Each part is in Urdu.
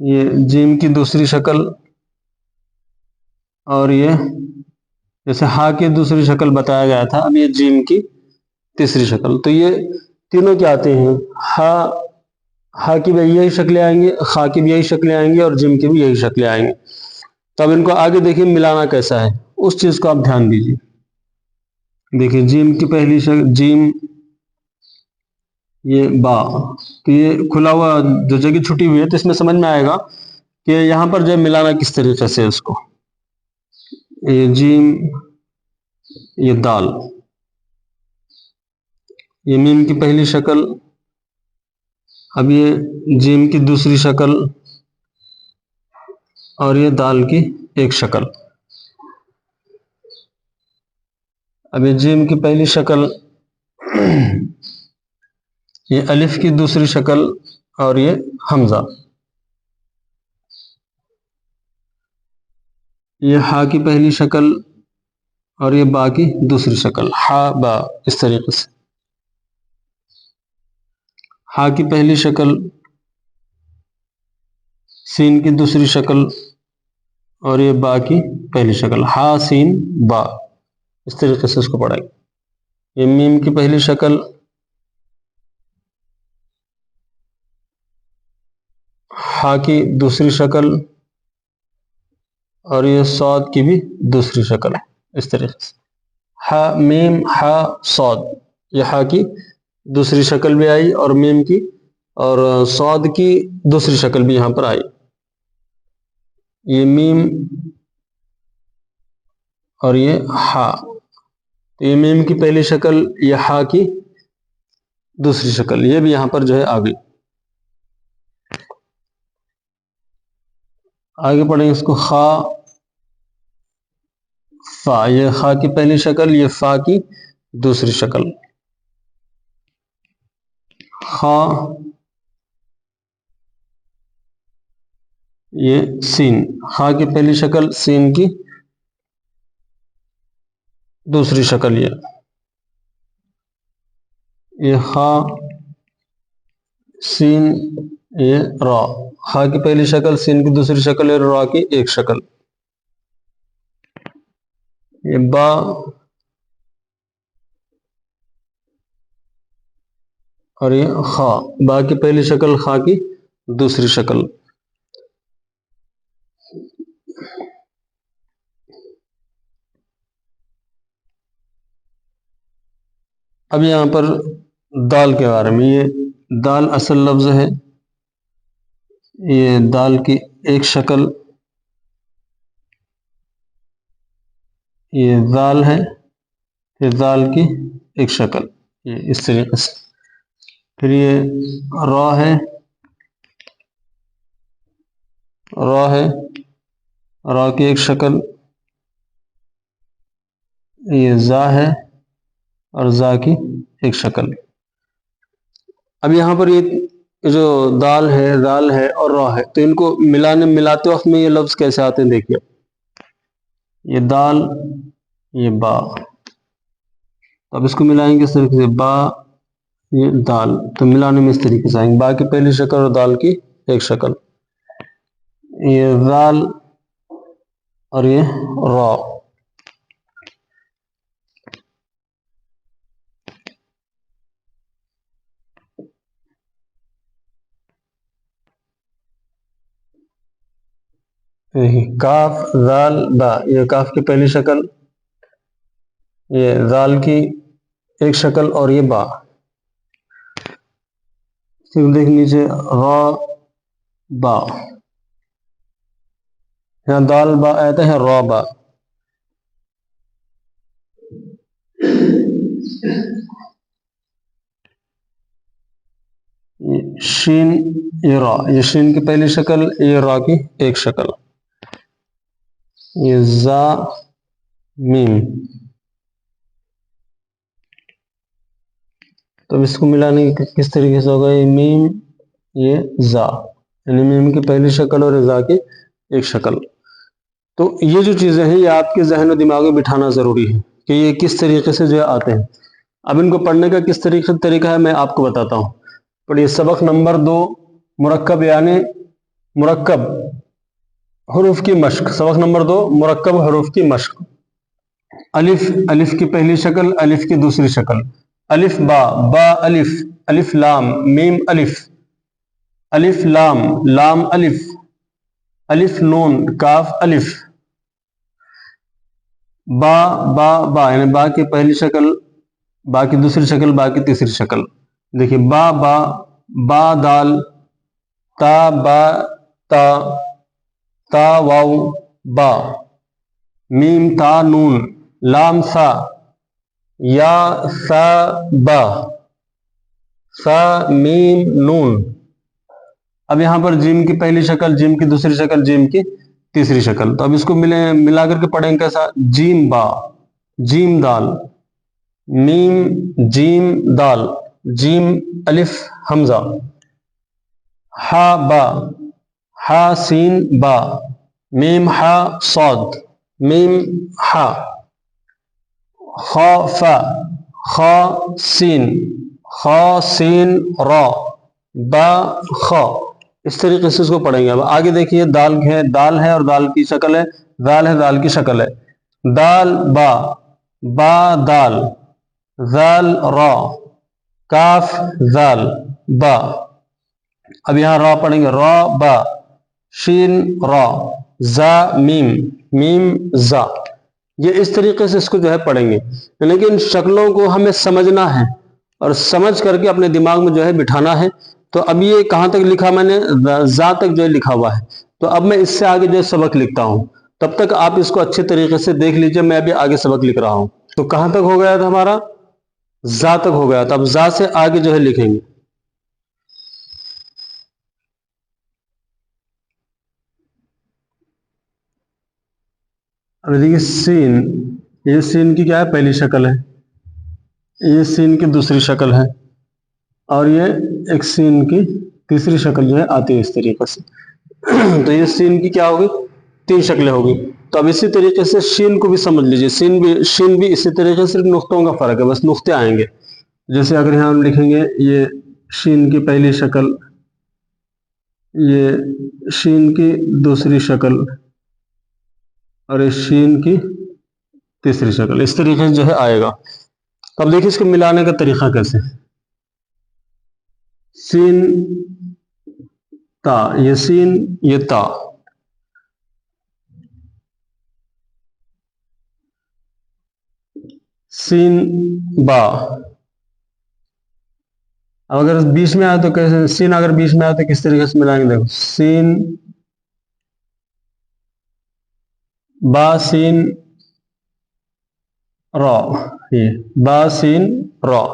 یہ جیم کی دوسری شکل، اور یہ جیسے ہا کی دوسری شکل بتایا گیا تھا، اب یہ جیم کی تیسری شکل. تو یہ تینوں کیا آتے ہیں، ہا کی بھی یہی شکلیں آئیں گی، خا کی بھی یہی شکلیں آئیں گی، اور جیم کی بھی یہی شکلیں آئیں گی. تو اب ان کو آگے دیکھیں ملانا کیسا ہے، اس چیز کو آپ دھیان دیجیے. دیکھیں جیم کی پہلی شکل جیم، یہ با، تو یہ کھلا ہوا جو جگہ چھٹی ہوئی ہے، تو اس میں سمجھ میں آئے گا کہ یہاں پر جو ملانا کس طریقے سے اس کو. یہ جیم، یہ دال، یہ میم کی پہلی شکل، اب یہ جیم کی دوسری شکل، اور یہ دال کی ایک شکل. اب یہ جیم کی پہلی شکل، یہ الف کی دوسری شکل، اور یہ حمزہ. یہ ہا کی پہلی شکل، اور یہ با کی دوسری شکل، ہا با. اس طریقے سے ہا کی پہلی شکل، سین کی دوسری شکل، اور یہ با کی پہلی شکل، ہا سین با. اس طریقے سے اس کو پڑھائیں. یہ میم کی پہلی شکل، ہا کی دوسری شکل، اور یہ صاد کی بھی دوسری شکل. اس طریقے سے ہا میم ہا صاد، یہ ہا کی دوسری شکل بھی آئی، اور میم کی اور صاد کی دوسری شکل بھی یہاں پر آئی. یہ میم اور یہ ہا، تو یہ میم کی پہلی شکل، یہ ہا کی دوسری شکل، یہ بھی یہاں پر جو ہے آ گئی. آگے پڑھیں اس کو خا فا، یہ خا کی پہلی شکل، یہ فا کی دوسری شکل. خا، یہ سین، خا کی پہلی شکل، سین کی دوسری شکل. یہ خا سین، یہ را، خا کی پہلی شکل، سین کی دوسری شکل، ہے را کی ایک شکل. یہ با، اور یہ خا، با کی پہلی شکل، خا کی دوسری شکل. اب یہاں پر دال کے بارے میں، یہ دال اصل لفظ ہے، یہ دال کی ایک شکل، یہ دال ہے، پھر دال کی ایک شکل، یہ اس طریقے سے. پھر یہ را ہے، را ہے، را کی ایک شکل، یہ زا ہے، اور زا کی ایک شکل. اب یہاں پر یہ جو دال ہے اور را ہے، تو ان کو ملاتے وقت میں یہ لفظ کیسے آتے ہیں دیکھیے. یہ دال، یہ با، اب اس کو ملائیں گے اس طریقے سے، با یہ دال، تو ملانے میں اس طریقے سے آئیں گے، با کی پہلی شکل اور دال کی ایک شکل. یہ دال اور یہ را. کاف دال با، یہ کاف کی پہلی شکل، یہ دال کی ایک شکل، اور یہ با. دیکھ نیچے را با، یہاں دال با آتا ہے، را با. شین، یہ را، یہ شین کی پہلی شکل، یہ را کی ایک شکل. یہ زا میم، تو اس کو ملانے کس طریقے سے ہوگا، یہ میم یہ زا، یعنی میم کی پہلی شکل اور زا کی ایک شکل. تو یہ جو چیزیں ہیں، یہ آپ کے ذہن و دماغ میں بٹھانا ضروری ہے کہ یہ کس طریقے سے جو آتے ہیں. اب ان کو پڑھنے کا کس طریقہ ہے میں آپ کو بتاتا ہوں. پڑھیے سبق نمبر 2، مرکب یعنی مرکب حروف کی مشق، سبق نمبر 2 مرکب حروف کی مشق۔ الف، الف کی پہلی شکل، الف کی دوسری شکل، الف با، با الف، الف لام، میم الف، الف لام، لام الف، الف نون، کاف الف، با با با یعنی با کی پہلی شکل، با کی دوسری شکل، با کی تیسری شکل۔ دیکھیے با با، با دال، تا با تا، تا واو با، میم تا نون، لام سا، یا سا با، سا میم نون۔ اب یہاں پر جیم کی پہلی شکل، جیم کی دوسری شکل، جیم کی تیسری شکل، تو اب اس کو ملا کر کے پڑھیں کیسا؟ جیم با، جیم دال، میم جیم دال، جیم الف حمزہ، ہا با، ہا سین با، میم ہا صاد، میم ہا، خا فا، خا سین، خا سین را، با خا۔ اس طریقے سے اس کو پڑھیں گے۔ اب آگے دیکھیے دال ہے، دال ہے اور دال کی شکل ہے، دال ہے دال کی شکل ہے، دال با، با دال، ذال را، کاف ذال با۔ اب یہاں را پڑھیں گے، را با، شین را، زا میم، میم زا۔ یہ اس طریقے سے اس کو جو ہے پڑھیں گے، لیکن شکلوں کو ہمیں سمجھنا ہے اور سمجھ کر کے اپنے دماغ میں جو ہے بٹھانا ہے۔ تو اب یہ کہاں تک لکھا میں نے؟ زا تک جو ہے لکھا ہوا ہے، تو اب میں اس سے آگے جو ہے سبق لکھتا ہوں، تب تک آپ اس کو اچھے طریقے سے دیکھ لیجئے۔ میں ابھی آگے سبق لکھ رہا ہوں، تو کہاں تک ہو گیا تھا ہمارا؟ زا تک ہو گیا تھا۔ اب زا سے آگے جو ہے لکھیں گے۔ اب دیکھیے سین، یہ سین کی کیا ہے؟ پہلی شکل ہے، یہ سین کی دوسری شکل ہے، اور یہ ایک سین کی تیسری شکل جو ہے آتی ہے اس طریقے سے۔ تو یہ سین کی کیا ہوگی؟ 3 شکلیں ہوگی۔ تو اب اسی طریقے سے شین کو بھی سمجھ لیجئے، شین بھی اسی طریقے سے، صرف نقطوں کا فرق ہے، بس نقطے آئیں گے۔ جیسے اگر یہاں ہم لکھیں گے یہ شین کی پہلی شکل، یہ شین کی دوسری شکل، اور یہ شین کی تیسری شکل، اس طریقے سے جو ہے آئے گا۔ اب دیکھیں اس کو ملانے کا طریقہ کیسے؟ سین تا، یہ سین یہ تا، سین با۔ اب اگر بیچ میں آئے تو کیسے؟ سین اگر بیچ میں آئے تو کس طریقے سے ملائیں گے؟ دیکھو سین با سین را، یہ با سین را،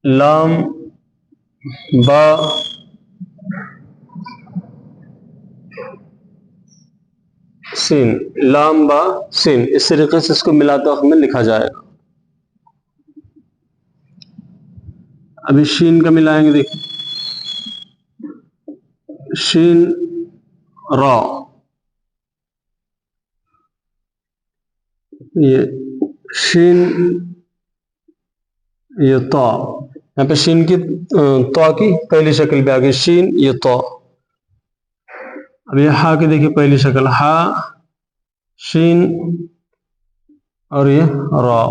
لام با سین، لام با سین، اس طریقے سے اس کو ملاتے وقت میں لکھا جائے گا۔ ابھی شین کا ملائیں گے، دیکھیں شین را، یہ شین یہ تا، یہاں پہ شین کی تا کی پہلی شکل پہ آگے شین یہ تا۔ اب یہ ہا کی دیکھیے پہلی شکل، ہا شین اور یہ را،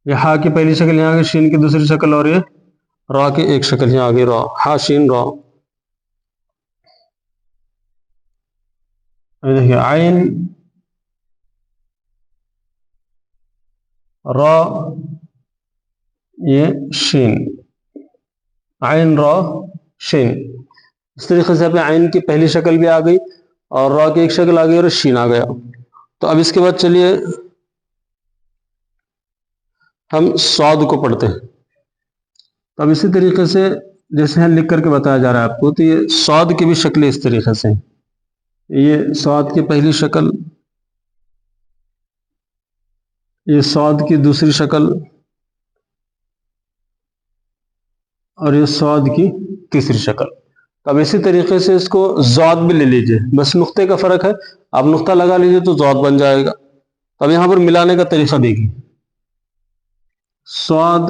یہ ہا کی پہلی شکل یہاں آگے، شین کی دوسری شکل، اور یہ را کی ایک شکل یہاں آگے، را، ہا شین را۔ اب دیکھیے عین را یہ شین، عین را شین، اس طریقے سے پہ عین کی پہلی شکل بھی آ گئی اور را کی ایک شکل آ گئی اور شین آ گیا۔ تو اب اس کے بعد چلیے ہم صاد کو پڑھتے ہیں۔ اب اسی طریقے سے جیسے ہم لکھ کر کے بتایا جا رہا ہے آپ کو، تو یہ صاد کی بھی شکلیں اس طریقے سے ہیں۔ یہ صاد کی پہلی شکل، یہ صاد کی دوسری شکل، اور یہ صاد کی تیسری شکل۔ اب اسی طریقے سے اس کو ضاد بھی لے لیجئے، بس نقطے کا فرق ہے، آپ نقطہ لگا لیجئے تو ضاد بن جائے گا۔ اب یہاں پر ملانے کا طریقہ دیکھیے، صاد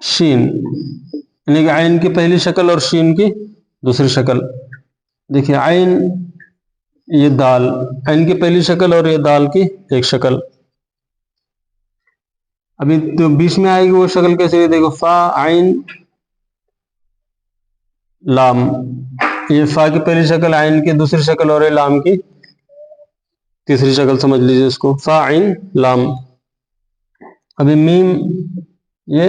شین، یعنی کہ عین کی پہلی شکل اور شین کی دوسری شکل. دیکھیے عین، یہ دال، عین کی پہلی شکل اور یہ دال کی ایک شکل. ابھی تو بیچ میں آئے گی وہ شکل کیسے؟ دیکھو فا عین لام، یہ فا کی پہلی شکل، عین کی دوسری شکل اور لام کی تیسری شکل سمجھ لیجیے اس کو، فا عین لام. ابھی میم، یہ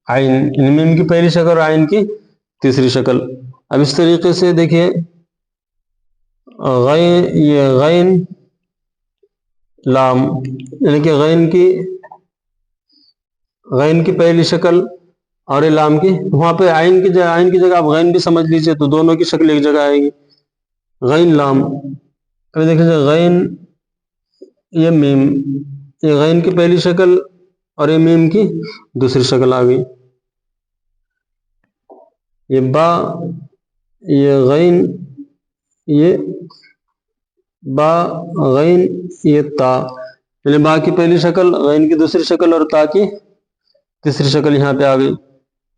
عین، میم کی پہلی شکل اور عین کی تیسری شکل. اب اس طریقے سے دیکھیے یہ غین لام، یعنی کہ غین کی پہلی شکل اور لام کی، وہاں پہ عین کی جگہ آپ غین بھی سمجھ لیجیے تو دونوں کی شکل ایک جگہ آئے گی، غین لام. ابھی دیکھیے غین، یہ میم، یہ غین کی پہلی شکل اور یہ میم کی دوسری شکل آ گئی. یہ با، یہ غین، یہ با غین، یہ تا، یعنی با کی پہلی شکل، غین کی دوسری شکل اور تا کی تیسری شکل یہاں پہ آ گئی.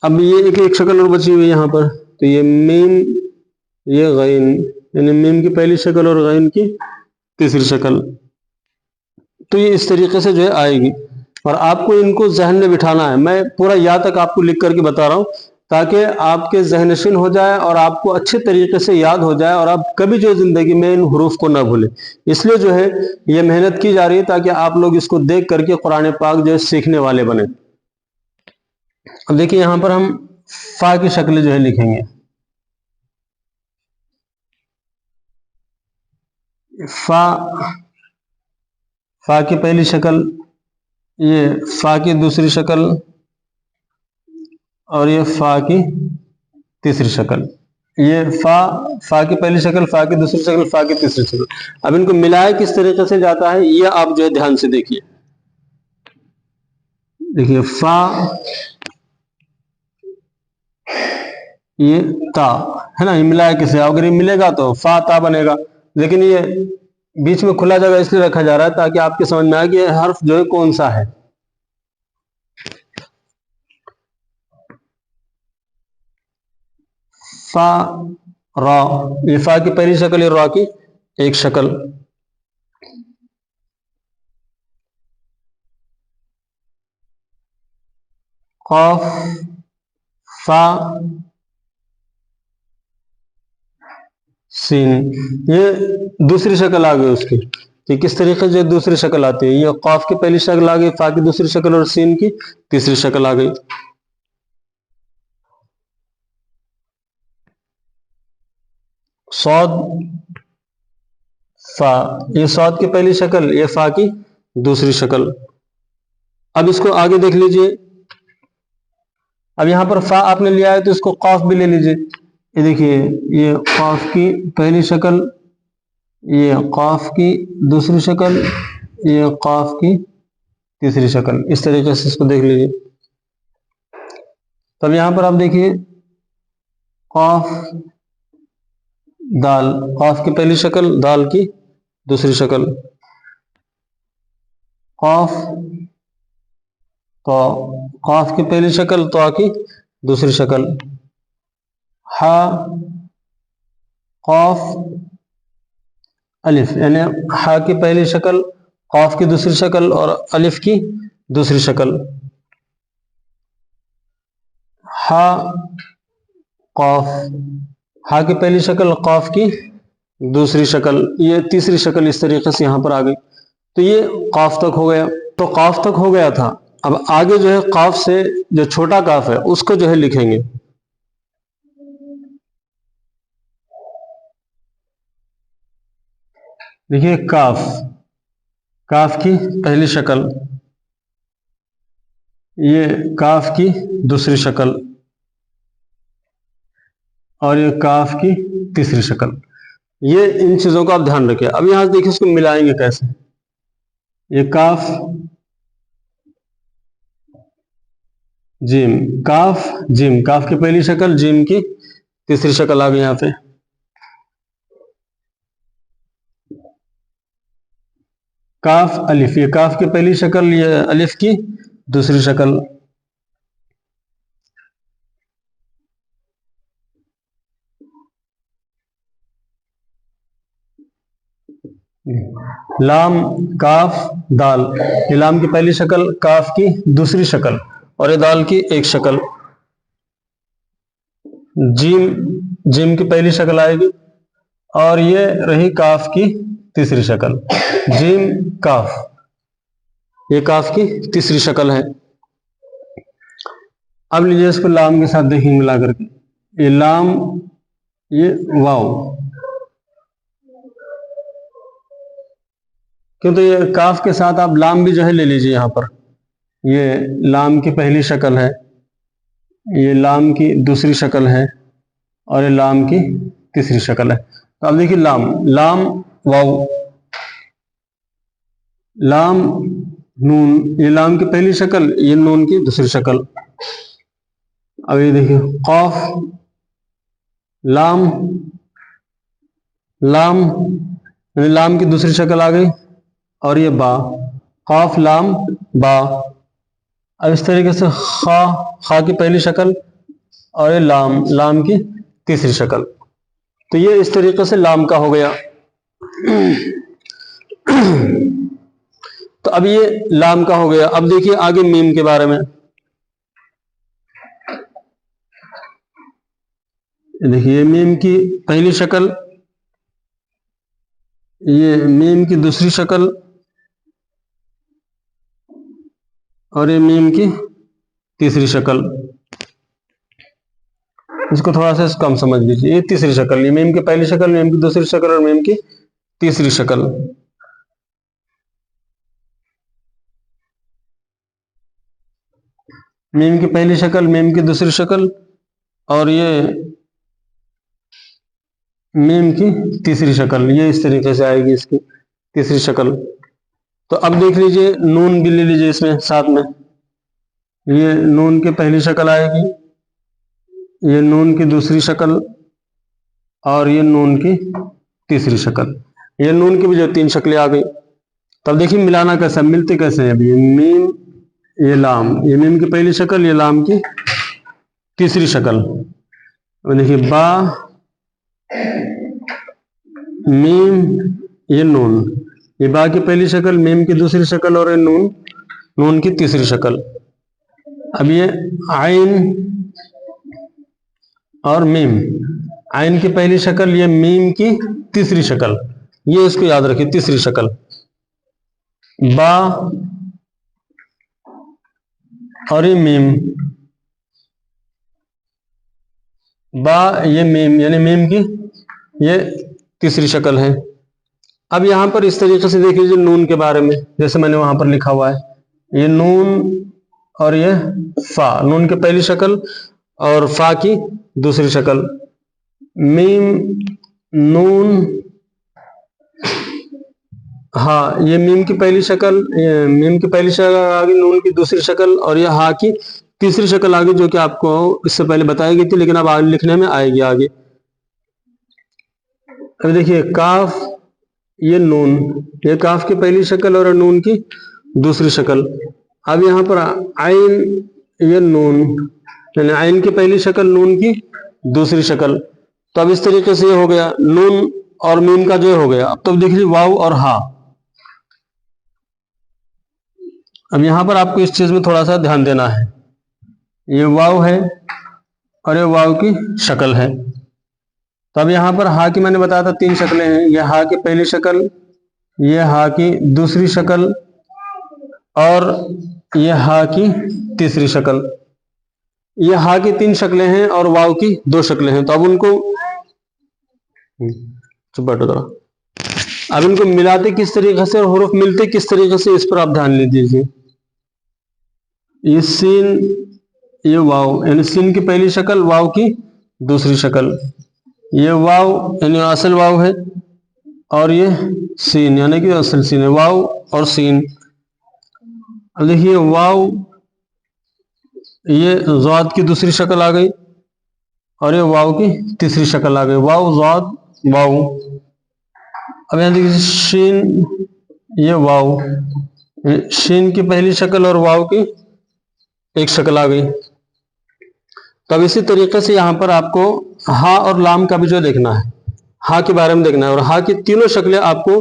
اب یہ ایک شکل اور بچی ہوئی یہاں پر، تو یہ میم، یہ غین، یعنی میم کی پہلی شکل اور غین کی تیسری شکل. تو یہ اس طریقے سے جو ہے آئے گی، اور آپ کو ان کو ذہن میں بٹھانا ہے. میں پورا یا تک آپ کو لکھ کر کے بتا رہا ہوں تاکہ آپ کے ذہن نشین ہو جائے اور آپ کو اچھے طریقے سے یاد ہو جائے اور آپ کبھی جو زندگی میں ان حروف کو نہ بھولیں. اس لیے جو ہے یہ محنت کی جا رہی ہے تاکہ آپ لوگ اس کو دیکھ کر کے قرآن پاک جو ہے سیکھنے والے بنیں. اب دیکھیے یہاں پر ہم فا کی شکل جو ہے لکھیں گے. فا کی پہلی شکل، یہ فا کی دوسری شکل اور یہ فا کی تیسری شکل. یہ فا کی پہلی شکل، فا کی دوسری شکل، فا کی تیسری شکل. اب ان کو ملائے کس طریقے سے جاتا ہے یہ آپ جو ہے دھیان سے دیکھیے. دیکھیے فا، یہ تا ہے نا، یہ ملائے کسے؟ اگر یہ ملے گا تو فا تا بنے گا، لیکن یہ بیچ میں کھلا جگہ اس لیے رکھا جا رہا ہے تاکہ آپ کے سمجھ میں آئے کہ یہ حرف جو ہے کون سا ہے. فا را، یہ فا کی پہلی شکل، یہ را کی ایک شکل. قاف، فا، سین، یہ دوسری شکل آ گئی اس کی. کہ کس طریقے سے دوسری شکل آتی ہے؟ یہ قاف کی پہلی شکل آ گئی، فا کی دوسری شکل اور سین کی تیسری شکل آ گئی. صاد، فا، یہ صاد کی پہلی شکل، یہ فا کی دوسری شکل. اب اس کو آگے دیکھ لیجئے. اب یہاں پر فا آپ نے لیا ہے تو اس کو قاف بھی لے لیجئے. یہ دیکھیے یہ قاف کی پہلی شکل، یہ قاف کی دوسری شکل، یہ قاف کی تیسری شکل. اس طریقے سے اس کو دیکھ لیجئے. تب یہاں پر آپ دیکھیے قاف دال، قاف کی پہلی شکل، دال کی دوسری شکل. قاف تو، قاف کی پہلی شکل، تو کی دوسری شکل. ہا قاف الف، یعنی ہا کی پہلی شکل، قاف کی دوسری شکل اور الف کی دوسری شکل. ہا قاف، ہا کی پہلی شکل، قاف کی دوسری شکل، یہ تیسری شکل اس طریقے سے یہاں پر آ گئی. تو یہ قاف تک ہو گیا. تو قاف تک ہو گیا تھا. اب آگے جو ہے قاف سے جو چھوٹا کاف ہے اس کو جو ہے لکھیں گے. دیکھیے کاف، کاف کی پہلی شکل، یہ کاف کی دوسری شکل اور یہ کاف کی تیسری شکل. یہ ان چیزوں کو آپ دھیان رکھیں. اب یہاں سے دیکھیں اس کو ملائیں گے کیسے. یہ کاف جیم، کاف جیم، کاف کی پہلی شکل، جیم کی تیسری شکل آ گئی یہاں پہ. کاف الف، یہ کاف کی پہلی شکل، یہ الف کی دوسری شکل. لام کاف دال، یہ لام کی پہلی شکل، کاف کی دوسری شکل اور یہ دال کی ایک شکل. جیم، جیم کی پہلی شکل آئے گی اور یہ رہی کاف کی تیسری شکل. جیم کاف، یہ کاف کی تیسری شکل ہے. اب لیجیے اس کو لام کے ساتھ دیکھیں ملا کر کے. یہ لام، یہ واو، کیوں تو یہ کاف کے ساتھ آپ لام بھی جو ہے لے لیجیے. یہاں پر یہ لام کی پہلی شکل ہے، یہ لام کی دوسری شکل ہے اور یہ لام کی تیسری شکل ہے. تو اب دیکھیے لام، لام واو، لام نون، یہ لام کی پہلی شکل، یہ نون کی دوسری شکل. اب یہ دیکھیے قاف، لام، لام، یعنی لام کی دوسری شکل آ گئی اور یہ با، قاف لام با. اب اس طریقے سے خا، خا کی پہلی شکل اور یہ لام، لام کی تیسری شکل. تو یہ اس طریقے سے لام کا ہو گیا. تو اب یہ لام کا ہو گیا. اب دیکھیے آگے میم کے بارے میں. دیکھیے میم کی پہلی شکل، یہ میم کی دوسری شکل اور یہ میم کی تیسری شکل. اس کو تھوڑا سا کم سمجھ لیجیے. یہ تیسری شکل، یہ میم کی پہلی شکل، میم کی دوسری شکل اور میم کی تیسری شکل. میم کی پہلی شکل، میم کی دوسری شکل اور یہ میم کی تیسری شکل. یہ اس طریقے سے آئے گی اس کی تیسری شکل. تو اب دیکھ لیجئے نون بھی لے لیجئے اس میں ساتھ میں. یہ نون کی پہلی شکل آئے گی، یہ نون کی دوسری شکل اور یہ نون کی تیسری شکل. یہ نون کی بھی جو تین شکلیں آ گئی. تب دیکھیے ملانا کیسا، ملتے کیسے ہیں. اب یہ میم، یہ لام، یہ میم کی پہلی شکل، یہ لام کی تیسری شکل. دیکھیے با، میم، یہ نون، یہ با کی پہلی شکل، میم کی دوسری شکل اور یہ نون، نون کی تیسری شکل. اب یہ عین اور میم، عین کی پہلی شکل، یہ میم کی تیسری شکل. یہ اس کو یاد رکھیے، تیسری شکل. با اور یہ میم، با، یہ میم، یعنی میم کی یہ تیسری شکل ہے. اب یہاں پر اس طریقے سے دیکھ لیجیے نون کے بارے میں، جیسے میں نے وہاں پر لکھا ہوا ہے. یہ نون اور یہ فا، نون کی پہلی شکل اور فا کی دوسری شکل. میم، نون، ہاں، یہ میم کی پہلی شکل، میم کی پہلی شکل آگے، نون کی دوسری شکل اور یہ ہا کی تیسری شکل آگے، جو کہ آپ کو اس سے پہلے بتائی گئی تھی لیکن اب آگے لکھنے میں آئے گی آگے. اب دیکھیے کاف، یہ نون، یہ کاف کی پہلی شکل اور نون کی دوسری شکل. اب یہاں پر عین، یہ نون، یعنی عین کی پہلی شکل، نون کی دوسری شکل. تو اب اس طریقے سے یہ ہو گیا نون اور میم کا جو ہو گیا. اب تو دیکھ لیجیے واو اور ہا. اب یہاں پر آپ کو اس چیز میں تھوڑا سا دھیان دینا ہے. یہ واو ہے اور یہ واو کی شکل ہے. تو اب یہاں پر ہا کی میں نے بتایا تھا تین شکلیں ہیں. یہ ہا کی پہلی شکل، یہ ہا کی دوسری شکل اور یہ ہا کی تیسری شکل. یہ ہا کی تین شکلیں ہیں اور واو کی دو شکلیں ہیں. تو اب ان کو اب ان کو ملاتے کس طریقے سے اور حروف ملتے کس طریقے سے، اس پر آپ دھیان لے دیجیے. یہ سین، یہ واو، یعنی سین کی پہلی شکل، واو کی دوسری شکل. یہ واو یعنی اصل واو ہے اور یہ سین یعنی کہ اصل سین ہے. واو اور سین. اب دیکھیے واو، یہ ضاد کی دوسری شکل آ گئی اور یہ واو کی تیسری شکل آ گئی. واو، ضاد، واو. اب یہاں دیکھیے شین، یہ واو، شین کی پہلی شکل اور واو کی ایک شکل آ گئی. تو اب اسی طریقے سے یہاں پر آپ کو ہا اور لام کا بھی جو دیکھنا ہے، ہا کے بارے میں دیکھنا ہے. اور ہا کی تینوں شکلیں آپ کو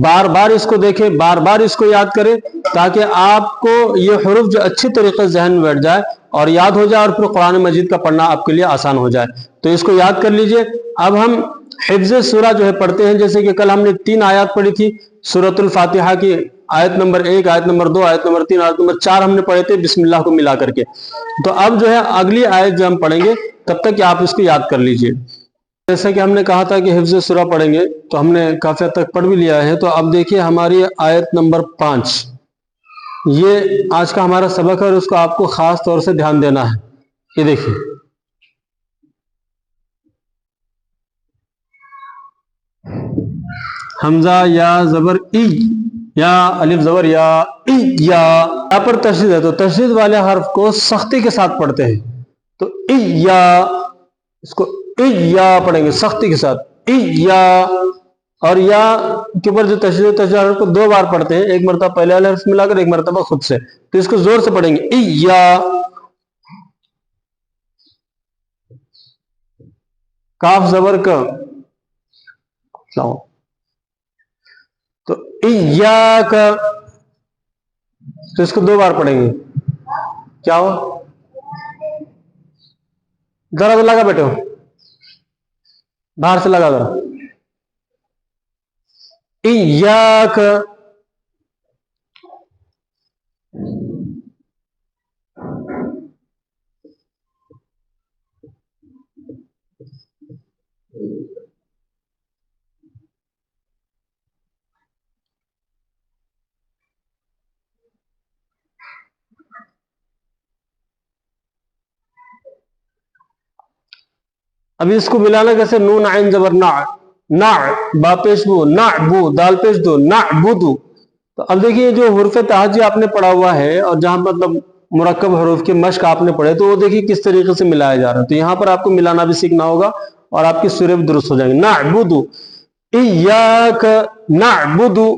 بار بار اس کو دیکھیں، بار بار اس کو یاد کریں، تاکہ آپ کو یہ حروف جو اچھی طریقے سے ذہن میں بیٹھ جائے اور یاد ہو جائے، اور پھر قرآن مجید کا پڑھنا آپ کے لیے آسان ہو جائے۔ تو اس کو یاد کر لیجئے۔ اب ہم حفظ سورہ جو ہے پڑھتے ہیں، جیسے کہ کل ہم نے 3 آیات پڑھی تھی سورۃ الفاتحہ کی، آیت نمبر 1، آیت نمبر 2، آیت نمبر 3، آیت نمبر 4 ہم نے پڑھے تھے بسم اللہ کو ملا کر کے۔ تو اب جو ہے اگلی آیت جو ہم پڑھیں گے، تب تک کہ آپ اس کو یاد کر لیجئے۔ جیسے کہ ہم نے کہا تھا کہ حفظ سورہ پڑھیں گے، تو ہم نے کافی حد تک پڑھ بھی لیا ہے۔ تو اب دیکھیے ہماری آیت نمبر 5، یہ آج کا ہمارا سبق ہے، اور اس کو آپ کو خاص طور سے دھیان دینا ہے۔ یہ دیکھیے، حمزہ یا زبر ای، یا الف زبر یا، ای یا، یہاں پر تشدید ہے، تو تشدید والے حرف کو سختی کے ساتھ پڑھتے ہیں۔ تو ای یا، اس کو ای یا پڑھیں گے سختی کے ساتھ، ای یا۔ اور یا کے اوپر جو تشدید حرف کو 2 بار پڑھتے ہیں، ایک مرتبہ پہلے والے حرف ملا کر، ایک مرتبہ خود سے۔ تو اس کو زور سے پڑھیں گے، ای یا۔ کاف زبر کا، تو ایاک، تو اس کو 2 بار پڑھیں گے۔ کیا ہو، ذرا تو لگا بیٹھو، باہر سے لگا ذرا، ایاک۔ ابھی اس کو ملانا کیسے، نون عین زبر نع، نع، با پیش بو، نعبو، دال پیش دو، نعبدو۔ تو اب دیکھیے جو حروف تہجی آپ نے پڑھا ہوا ہے، اور جہاں مطلب مرکب حروف کے مشق آپ نے پڑھے، تو وہ دیکھیے کس طریقے سے ملایا جا رہا ہے۔ تو یہاں پر آپ کو ملانا بھی سیکھنا ہوگا، اور آپ کی سورے بھی درست ہو جائیں گے۔ نعبدو، ایاک نعبدو،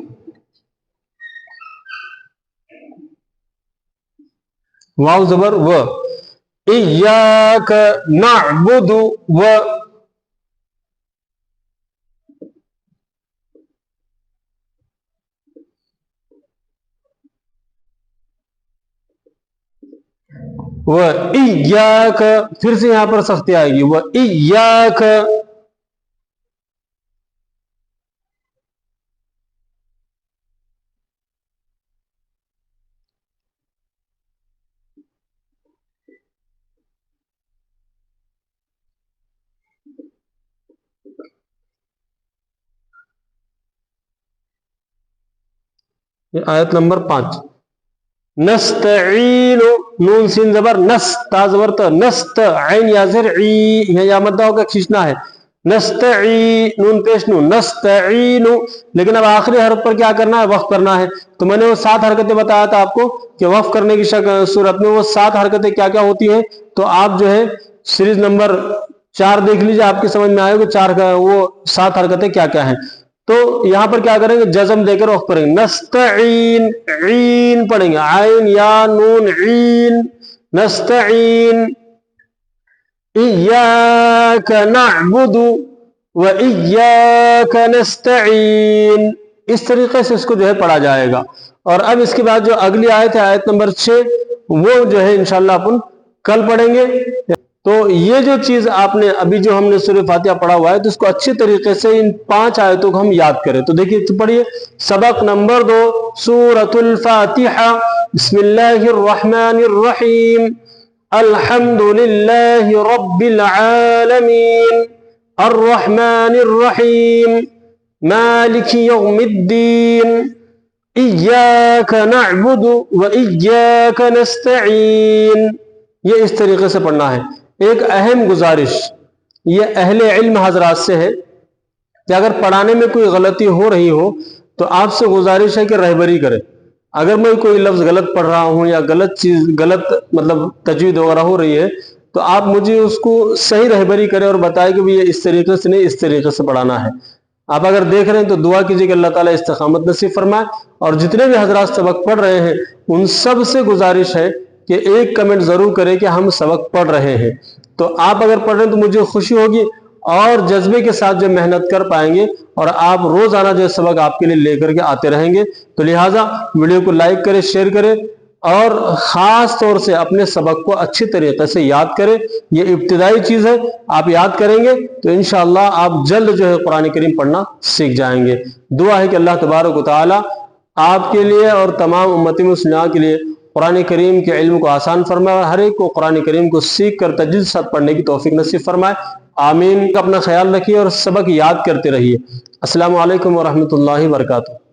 واو زبر و، ایاک نعبدو و، وَإِيَّاكَ، پھر سے یہاں پر سختی آئے گی، وَإِيَّاكَ۔ یہ آیت نمبر 5، نستعین، نون سین زبر نس، تا زبر تا، نست، عین یا زر عی، یہاں یا مدہ ہوگا کھینچنا ہے، نستعین، نون پیش نون، نستعین۔ لیکن اب آخری حرف پر کیا کرنا ہے، وقف کرنا ہے۔ تو میں نے وہ 7 حرکتیں بتایا تھا آپ کو کہ وقف کرنے کی صورت میں وہ 7 حرکتیں کیا کیا ہوتی ہیں۔ تو آپ جو ہے سیریز نمبر 4 دیکھ لیجیے، آپ کی سمجھ میں آئے گا وہ 7 حرکتیں کیا کیا ہیں۔ تو یہاں پر کیا کریں گے، جزم دے کر وقف کریں گے، نستعین، عین پڑھیں گے، عین یا نون عین، نستعین، ایاک نعبد و ایاک نستعین۔ اس طریقے سے اس کو جو ہے پڑھا جائے گا۔ اور اب اس کے بعد جو اگلی آیت ہے، آیت نمبر 6، وہ جو ہے انشاءاللہ اپن کل پڑھیں گے۔ تو یہ جو چیز آپ نے ابھی جو ہم نے سورہ فاتحہ پڑھا ہوا ہے، تو اس کو اچھی طریقے سے ان 5 آیتوں کو ہم یاد کریں۔ تو دیکھیے پڑھیے، سبق نمبر 2، سورۃ الفاتحہ، بسم اللہ الرحمن الرحیم، الحمد للہ رب العالمین، الرحمن الرحیم، مالک یوم الدین، ایاک نعبد و ایاک نستعین۔ یہ اس طریقے سے پڑھنا ہے۔ ایک اہم گزارش یہ اہل علم حضرات سے ہے کہ اگر پڑھانے میں کوئی غلطی ہو رہی ہو، تو آپ سے گزارش ہے کہ رہبری کرے۔ اگر میں کوئی لفظ غلط پڑھ رہا ہوں، یا غلط مطلب تجوید وغیرہ ہو رہی ہے، تو آپ مجھے اس کو صحیح رہبری کریں اور بتائیں کہ یہ اس طریقے سے نہیں، اس طریقے سے پڑھانا ہے۔ آپ اگر دیکھ رہے ہیں تو دعا کیجیے کہ اللہ تعالیٰ استقامت نصیب فرمائے۔ اور جتنے بھی حضرات سبق پڑھ رہے ہیں، ان سب سے گزارش ہے کہ ایک کمنٹ ضرور کریں کہ ہم سبق پڑھ رہے ہیں۔ تو آپ اگر پڑھ رہے ہیں تو مجھے خوشی ہوگی، اور جذبے کے ساتھ جو محنت کر پائیں گے اور آپ روزانہ جو سبق آپ کے لیے لے کر کے آتے رہیں گے۔ تو لہٰذا ویڈیو کو لائک کریں، شیئر کریں اور خاص طور سے اپنے سبق کو اچھی طریقے سے یاد کریں۔ یہ ابتدائی چیز ہے، آپ یاد کریں گے تو انشاءاللہ آپ جلد جو ہے قرآن کریم پڑھنا سیکھ جائیں گے۔ دعا ہے کہ اللہ تبارک و تعالی آپ کے لیے اور تمام امت مسلمہ کے لیے قرآن کریم کے علم کو آسان فرمائے اور ہر ایک کو قرآن کریم کو سیکھ کر تجوید کے ساتھ پڑھنے کی توفیق نصیب فرمائے، آمین۔ اپنا خیال رکھیے اور سبق یاد کرتے رہیے۔ السلام علیکم ورحمۃ اللہ وبرکاتہ۔